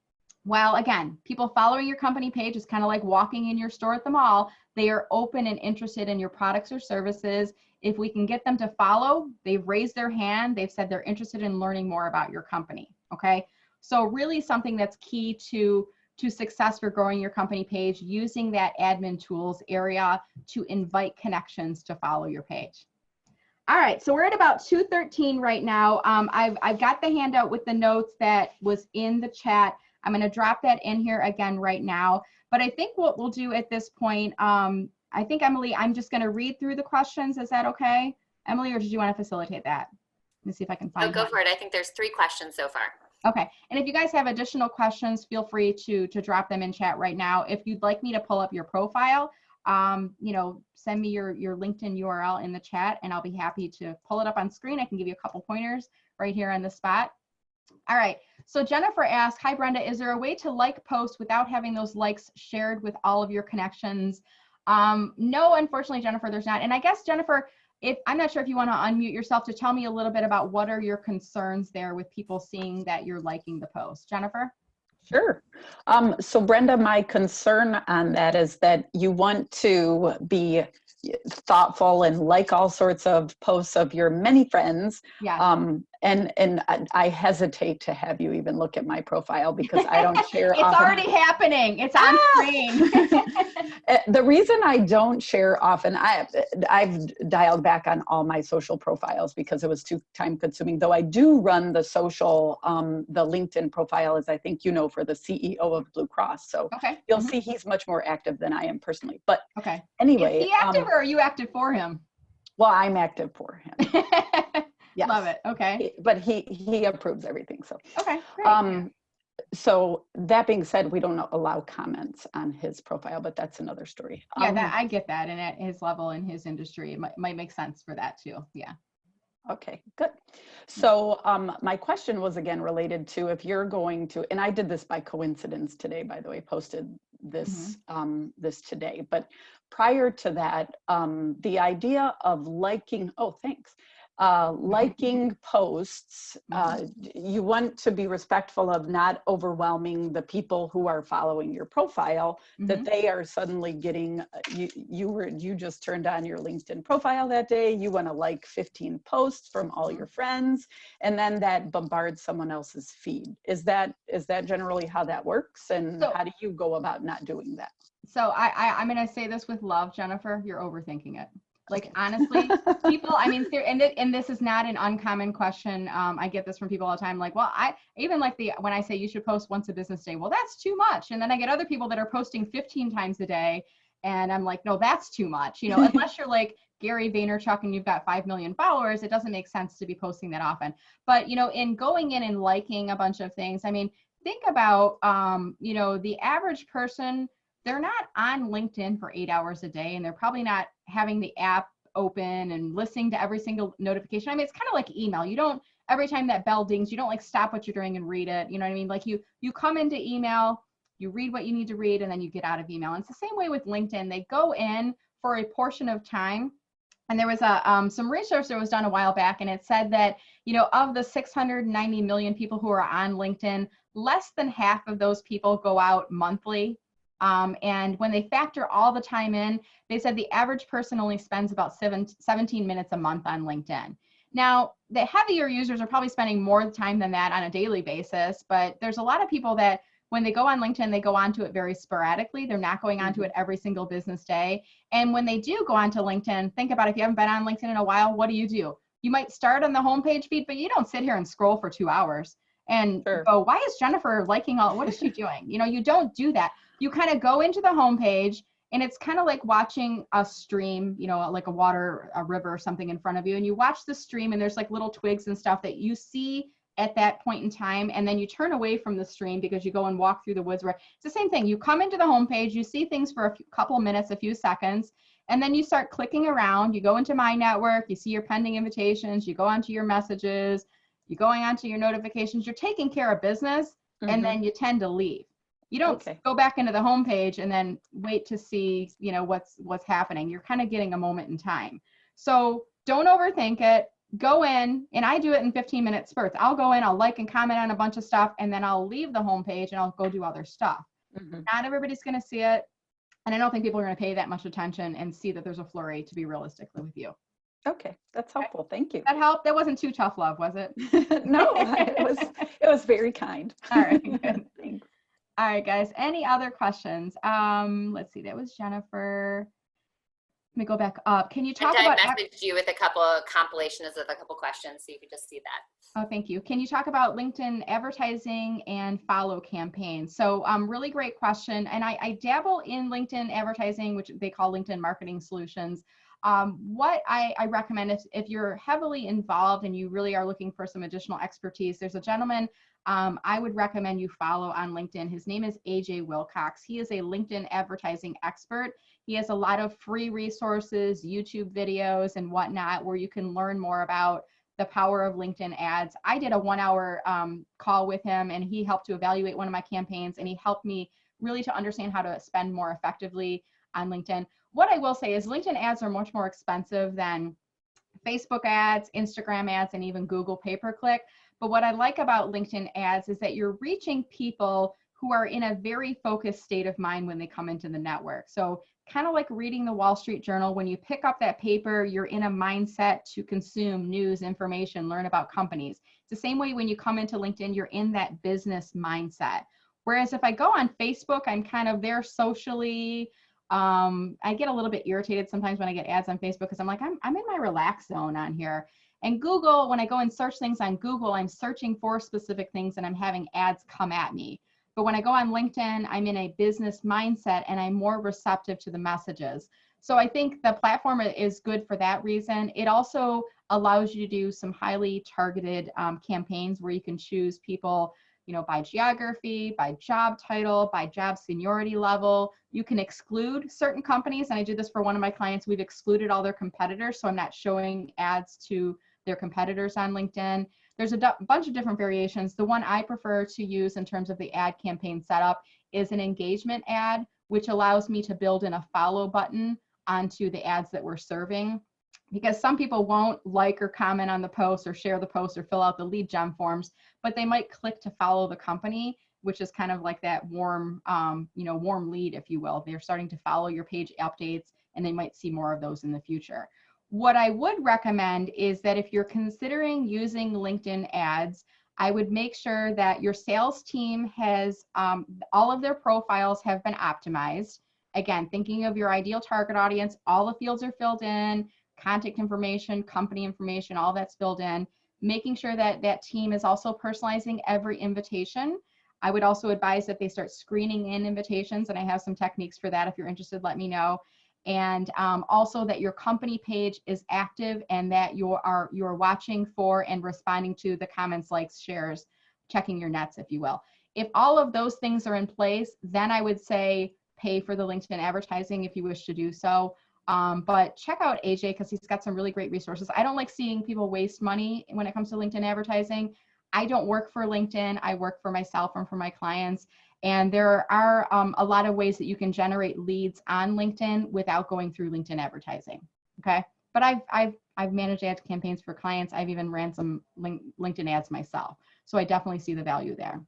Well, again, people following your company page is kind of like walking in your store at the mall. They are open and interested in your products or services. If we can get them to follow, they've raised their hand, they've said they're interested in learning more about your company, okay? So really something that's key to success for growing your company page, using that admin tools area to invite connections to follow your page. All right, so we're at about 2:13 right now. I've got the handout with the notes that was in the chat. I'm gonna drop that in here again right now. But I think what we'll do at this point, I think, Emily, I'm just gonna read through the questions. Is that okay, Emily, or did you wanna facilitate that? Let me see if I can find
go for it. I think there's 3 questions so far.
Okay, and if you guys have additional questions, feel free to drop them in chat right now. If you'd like me to pull up your profile, you know, send me your LinkedIn URL in the chat and I'll be happy to pull it up on screen. I can give you a couple pointers right here on the spot. All right, so Jennifer asked, hi Brenda, is there a way to like posts without having those likes shared with all of your connections? No, unfortunately, Jennifer, there's not. And I guess, Jennifer, I'm not sure if you want to unmute yourself to tell me a little bit about what are your concerns there with people seeing that you're liking the post. Jennifer?
Sure. So Brenda, my concern on that is that you want to be thoughtful and like all sorts of posts of your many friends.
Yeah.
And I hesitate to have you even look at my profile because I don't share
It's
often.
already happening. It's on screen.
The reason I don't share often, I've dialed back on all my social profiles because it was too time consuming, though I do run the social, the LinkedIn profile, as I think you know, for the CEO of Blue Cross. So
okay.
You'll see he's much more active than I am personally. But
okay.
Anyway.
Is he active or are you active for him?
Well, I'm active for him. Yes.
Love it. Okay.
But he approves everything. So
okay, great.
So that being said, we don't allow comments on his profile, but that's another story.
Yeah, I get that. And at his level in his industry, it might make sense for that too. Yeah.
Okay, good. So my question was again related to if you're going to, and I did this by coincidence today, by the way, posted this this today. But prior to that, the idea of liking, oh, thanks. Liking posts, you want to be respectful of not overwhelming the people who are following your profile, that they are suddenly getting, you just turned on your LinkedIn profile that day, you want to like 15 posts from all your friends, and then that bombards someone else's feed. Is that generally how that works? And so, how do you go about not doing that?
So I'm going to say this with love, Jennifer, you're overthinking it. Like, honestly, people, I mean, and this is not an uncommon question. I get this from people all the time. Like, well, I even like when I say you should post once a business day, well, that's too much. And then I get other people that are posting 15 times a day. And I'm like, no, that's too much. You know, unless you're like Gary Vaynerchuk and you've got 5 million followers, it doesn't make sense to be posting that often. But, you know, in going in and liking a bunch of things, I mean, think about, you know, the average person, they're not on LinkedIn for 8 hours a day, and they're probably not having the app open and listening to every single notification. I mean, it's kind of like email. You don't, every time that bell dings, you don't like stop what you're doing and read it. You know what I mean? Like you come into email, you read what you need to read, and then you get out of email. And it's the same way with LinkedIn. They go in for a portion of time. And there was some research that was done a while back, and it said that, you know, of the 690 million people who are on LinkedIn, less than half of those people go out monthly. And when they factor all the time in, they said the average person only spends about 17 minutes a month on LinkedIn. Now, the heavier users are probably spending more time than that on a daily basis, but there's a lot of people that when they go on LinkedIn, they go onto it very sporadically. They're not going onto it every single business day. And when they do go onto LinkedIn, think about if you haven't been on LinkedIn in a while, what do? You might start on the homepage feed, but you don't sit here and scroll for 2 hours and go, why is Jennifer liking all, what is she doing? You know, you don't do that. You kind of go into the homepage, and it's kind of like watching a stream, you know, like a river or something in front of you, and you watch the stream, and there's like little twigs and stuff that you see at that point in time, and then you turn away from the stream because you go and walk through the woods. Where it's the same thing. You come into the homepage, you see things for a couple minutes, a few seconds, and then you start clicking around. You go into My Network, you see your pending invitations, you go onto your messages, you're going onto your notifications, you're taking care of business, and then you tend to leave. You don't go back into the homepage and then wait to see, you know, what's happening. You're kind of getting a moment in time. So don't overthink it. Go in, and I do it in 15-minute spurts. I'll go in, I'll like and comment on a bunch of stuff, and then I'll leave the homepage and I'll go do other stuff. Not everybody's going to see it, and I don't think people are going to pay that much attention and see that there's a flurry, to be realistically with you.
Okay, that's helpful. Thank you.
That helped? That wasn't too tough love, was it?
No, it was very kind.
All right, good. Thanks. All right, guys, any other questions? Let's see, that was Jennifer. Let me go back up. Can you talk about—
I messaged you with a couple of compilations of a couple questions, so you could just see that.
Oh, thank you. Can you talk about LinkedIn advertising and follow campaigns? So really great question. And I dabble in LinkedIn advertising, which they call LinkedIn marketing solutions. What I recommend if you're heavily involved and you really are looking for some additional expertise, there's a gentleman I would recommend you follow on LinkedIn. His name is AJ Wilcox. He is a LinkedIn advertising expert. He has a lot of free resources, YouTube videos and whatnot, where you can learn more about the power of LinkedIn ads. I did a 1-hour call with him, and he helped to evaluate one of my campaigns, and he helped me really to understand how to spend more effectively on LinkedIn. What I will say is LinkedIn ads are much more expensive than Facebook ads, Instagram ads, and even Google pay-per-click. But what I like about LinkedIn ads is that you're reaching people who are in a very focused state of mind when they come into the network. So kind of like reading the Wall Street Journal, when you pick up that paper, you're in a mindset to consume news, information, learn about companies. It's the same way when you come into LinkedIn, you're in that business mindset. Whereas if I go on Facebook, I'm kind of there socially. I get a little bit irritated sometimes when I get ads on Facebook because I'm like, I'm in my relax zone on here. And Google, when I go and search things on Google, I'm searching for specific things and I'm having ads come at me. But when I go on LinkedIn, I'm in a business mindset and I'm more receptive to the messages. So I think the platform is good for that reason. It also allows you to do some highly targeted campaigns where you can choose people, you know, by geography, by job title, by job seniority level. You can exclude certain companies. And I did this for one of my clients. We've excluded all their competitors. So I'm not showing ads to their competitors on LinkedIn. There's a bunch of different variations. The one I prefer to use in terms of the ad campaign setup is an engagement ad which allows me to build in a follow button onto the ads that we're serving. Because some people won't like or comment on the post or share the post or fill out the lead gen forms, but they might click to follow the company, which is kind of like that warm, warm lead, if you will. They're starting to follow your page updates, and they might see more of those in the future. What I would recommend is that if you're considering using LinkedIn ads, I would make sure that your sales team has all of their profiles have been optimized. Again, thinking of your ideal target audience, all the fields are filled in, contact information, company information, all that's filled in, making sure that that team is also personalizing every invitation. I would also advise that they start screening in invitations, and I have some techniques for that. If you're interested, let me know. And also that your company page is active and that you're watching for and responding to the comments, likes, shares, checking your nets, if you will. If all of those things are in place, then I would say pay for the LinkedIn advertising if you wish to do so. But check out AJ because he's got some really great resources. I don't like seeing people waste money when it comes to LinkedIn advertising. I don't work for LinkedIn. I work for myself and for my clients. And there are a lot of ways that you can generate leads on LinkedIn without going through LinkedIn advertising. Okay. But I've managed ad campaigns for clients. I've even ran some LinkedIn ads myself. So I definitely see the value there.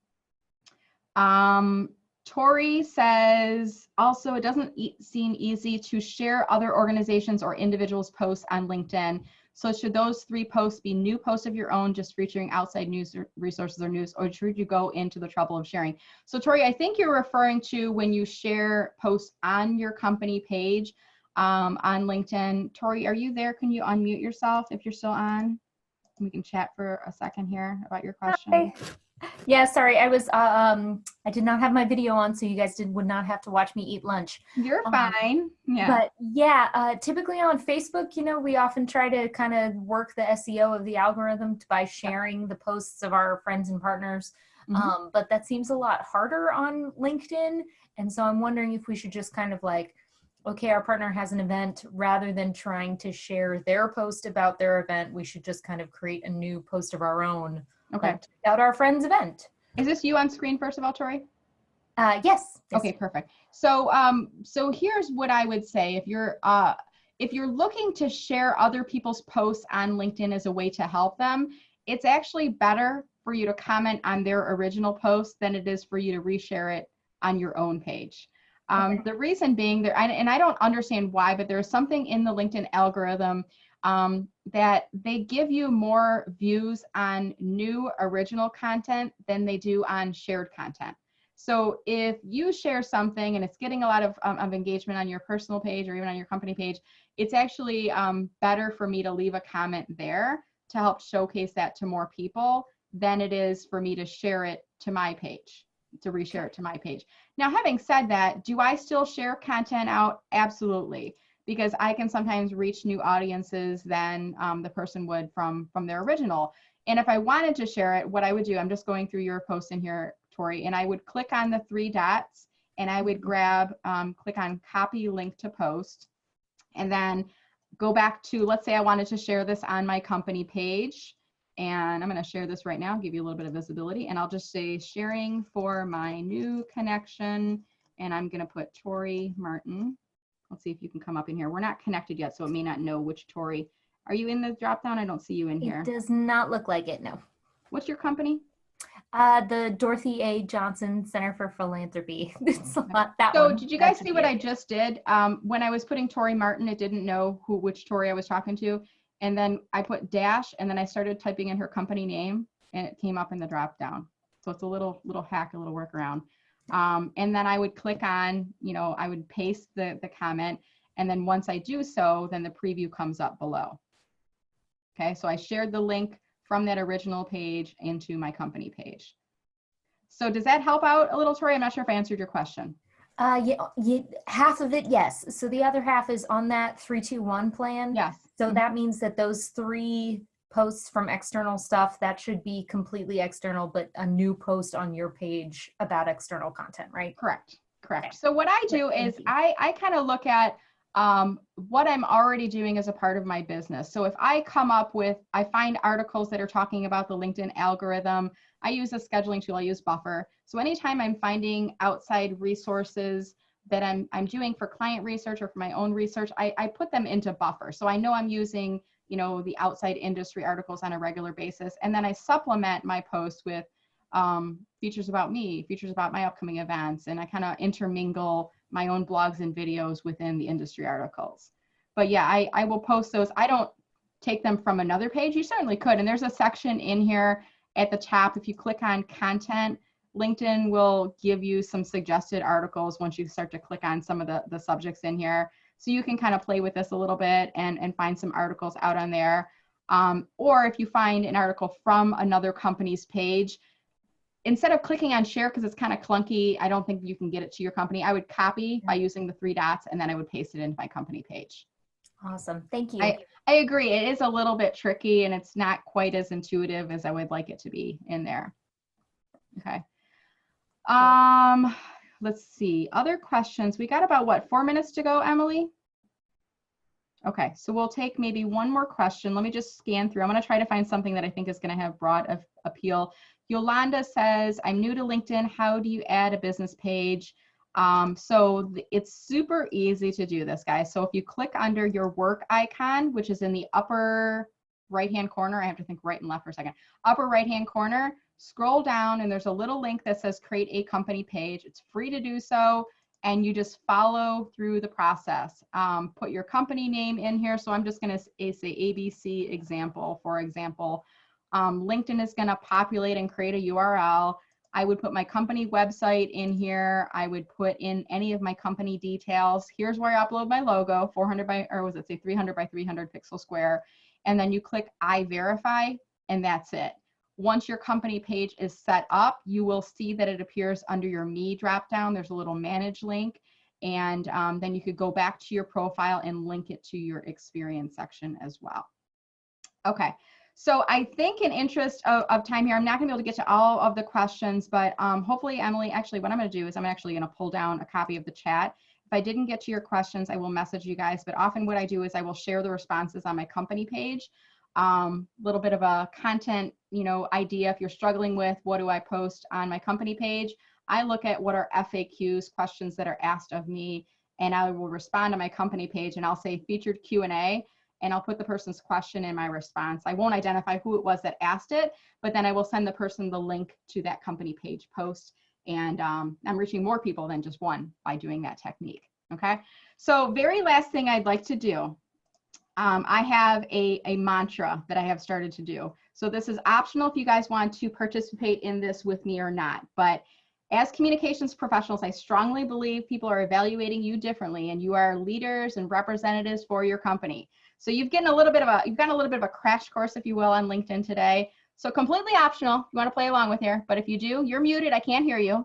Tori says, also, it doesn't seem easy to share other organizations or individuals' posts on LinkedIn. So should those 3 posts be new posts of your own, just featuring outside news resources or news, or should you go into the trouble of sharing? So Tori, I think you're referring to when you share posts on your company page on LinkedIn. Tori, are you there? Can you unmute yourself if you're still on? We can chat for a second here about your question.
Hi. Yeah, sorry, I was I did not have my video on, so you guys would not have to watch me eat lunch.
You're fine. Yeah.
But yeah, typically on Facebook, we often try to kind of work the SEO of the algorithm by sharing the posts of our friends and partners.
Mm-hmm.
But that seems a lot harder on LinkedIn. And so I'm wondering if we should just kind of like, okay, our partner has an event, rather than trying to share their post about their event, we should just kind of create a new post of our own.
Okay.
Like, check out our friend's event.
Is this you on screen, first of all, Tori?
Yes.
Okay, perfect. So, so here's what I would say. If you're looking to share other people's posts on LinkedIn as a way to help them, it's actually better for you to comment on their original post than it is for you to reshare it on your own page.
Okay.
The reason being, and I don't understand why, but there's something in the LinkedIn algorithm that they give you more views on new original content than they do on shared content. So if you share something and it's getting a lot of engagement on your personal page or even on your company page, it's actually better for me to leave a comment there to help showcase that to more people than it is for me to share it to my page, to reshare it to my page. Now, having said that, do I still share content out? Absolutely. Because I can sometimes reach new audiences than the person would from their original. And if I wanted to share it, what I would do, I'm just going through your post in here, Tori, and I would click on the 3 dots and I would grab, click on copy link to post, and then go back to, let's say I wanted to share this on my company page. And I'm going to share this right now, give you a little bit of visibility, and I'll just say sharing for my new connection. And I'm going to put Tori Martin. Let's see if you can come up in here. We're not connected yet, so it may not know which Tori. Are you in the drop down? I don't see you in here.
It does not look like it, no.
What's your company?
The Dorothy A. Johnson Center for Philanthropy. It's not that
so
one.
Did you guys see what I just did? When I was putting Tori Martin, it didn't know which Tori I was talking to. And then I put dash, and then I started typing in her company name, and it came up in the drop down. So it's a little hack, a little workaround. And then I would click on, I would paste the comment. And then once I do so, then the preview comes up below. Okay, so I shared the link from that original page into my company page. So does that help out a little, Tori? I'm not sure if I answered your question.
Yeah, half of it, yes. So the other half is on that 3-2-1 plan.
Yes.
So that means that those 3 posts from external stuff, that should be completely external, but a new post on your page about external content, right?
Correct.
Okay.
So what I do is I kind of look at what I'm already doing as a part of my business. So if I find articles that are talking about the LinkedIn algorithm, I use a scheduling tool, I use Buffer. So anytime I'm finding outside resources that I'm doing for client research or for my own research, I put them into buffer. So I know I'm using, you know, the outside industry articles on a regular basis. And then I supplement my posts with features about me, features about my upcoming events, and I kind of intermingle my own blogs and videos within the industry articles. But yeah, I will post those. I don't take them from another page. You certainly could. And there's a section in here at the top. If you click on content, LinkedIn will give you some suggested articles once you start to click on some of the subjects in here. So you can kind of play with this a little bit and find some articles out on there. Or if you find an article from another company's page, instead of clicking on share, because it's kind of clunky, I don't think you can get it to your company, I would copy by using the 3 dots, and then I would paste it into my company page.
Awesome. Thank you.
I agree. It is a little bit tricky, and it's not quite as intuitive as I would like it to be in there. Okay. Let's see. Other questions. We got about, what, 4 minutes to go, Emily? Okay, so we'll take maybe one more question. Let me just scan through. I'm going to try to find something that I think is going to have broad appeal. Yolanda says, I'm new to LinkedIn. How do you add a business page? So it's super easy to do this, guys. So if you click under your work icon, which is in the upper right-hand corner, I have to think right and left for a second, upper right-hand corner, scroll down, and there's a little link that says create a company page. It's free to do so, and you just follow through the process. Put your company name in here. So I'm just going to say ABC example, for example. LinkedIn is going to populate and create a URL. I would put my company website in here. I would put in any of my company details. Here's where I upload my logo, 400 by, or was it say 300 by 300 pixel square. And then you click I verify, and that's it. Once your company page is set up, you will see that it appears under your Me dropdown. There's a little manage link. And then you could go back to your profile and link it to your experience section as well. Okay. So I think in interest of time here, I'm not going to be able to get to all of the questions, but hopefully, Emily, actually what I'm going to do is I'm actually going to pull down a copy of the chat. If I didn't get to your questions, I will message you guys, but often what I do is I will share the responses on my company page. Little bit of a content, you know, idea. If you're struggling with what do I post on my company page, I look at what are FAQs, questions that are asked of me, and I will respond to my company page and I'll say featured Q&A. And I'll put the person's question in my response. I won't identify who it was that asked it, but then I will send the person the link to that company page post. And I'm reaching more people than just one by doing that technique, okay? So very last thing I'd like to do, I have a mantra that I have started to do. So this is optional if you guys want to participate in this with me or not, but as communications professionals, I strongly believe people are evaluating you differently, and you are leaders and representatives for your company. So you've gotten a little bit of a crash course, if you will, on LinkedIn today. So completely optional. If you want to play along with here, but if you do, you're muted. I can't hear you.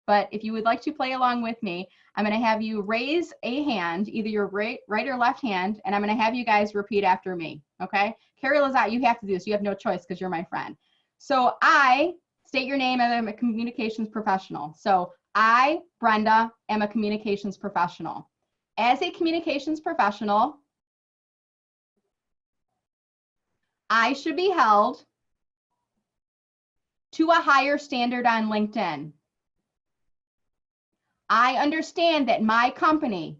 But if you would like to play along with me, I'm going to have you raise a hand, either your right or left hand, and I'm going to have you guys repeat after me. Okay? Carrie Lazat, you have to do this. You have no choice because you're my friend. So I state your name, and I'm a communications professional. So I, Brenda, am a communications professional. As a communications professional, I should be held to a higher standard on LinkedIn. I understand that my company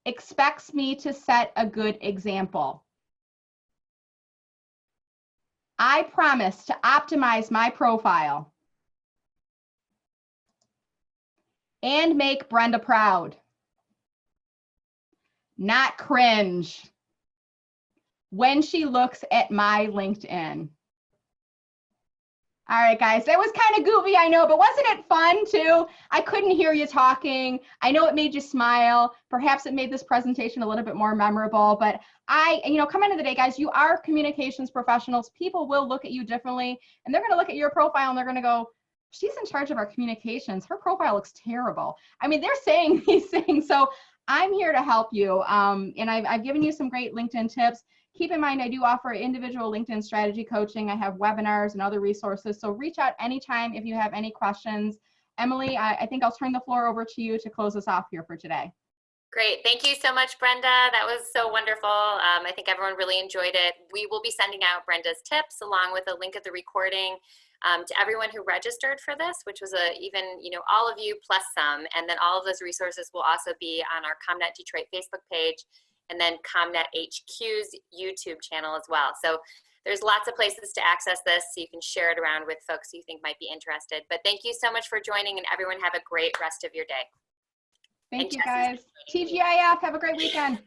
expects me to set a good example. I promise to optimize my profile and make Brenda proud, not cringe, when she looks at my LinkedIn. All right, guys, that was kind of goofy, I know, but wasn't it fun too? I couldn't hear you talking. I know it made you smile. Perhaps it made this presentation a little bit more memorable, but come into the day, guys, you are communications professionals. People will look at you differently, and they're going to look at your profile and they're going to go, she's in charge of our communications. Her profile looks terrible. I mean, they're saying these things. So I'm here to help you. And I've given you some great LinkedIn tips. Keep in mind, I do offer individual LinkedIn strategy coaching. I have webinars and other resources. So reach out anytime if you have any questions. Emily, I think I'll turn the floor over to you to close us off here for today.
Great. Thank you so much, Brenda. That was so wonderful. I think everyone really enjoyed it. We will be sending out Brenda's tips along with a link of the recording To everyone who registered for this, which was even, you know, all of you plus some, and then all of those resources will also be on our ComNet Detroit Facebook page, and then ComNet HQ's YouTube channel as well. So there's lots of places to access this, so you can share it around with folks who you think might be interested. But thank you so much for joining, and everyone have a great rest of your day.
Thank you, guys. TGIF, have a great weekend.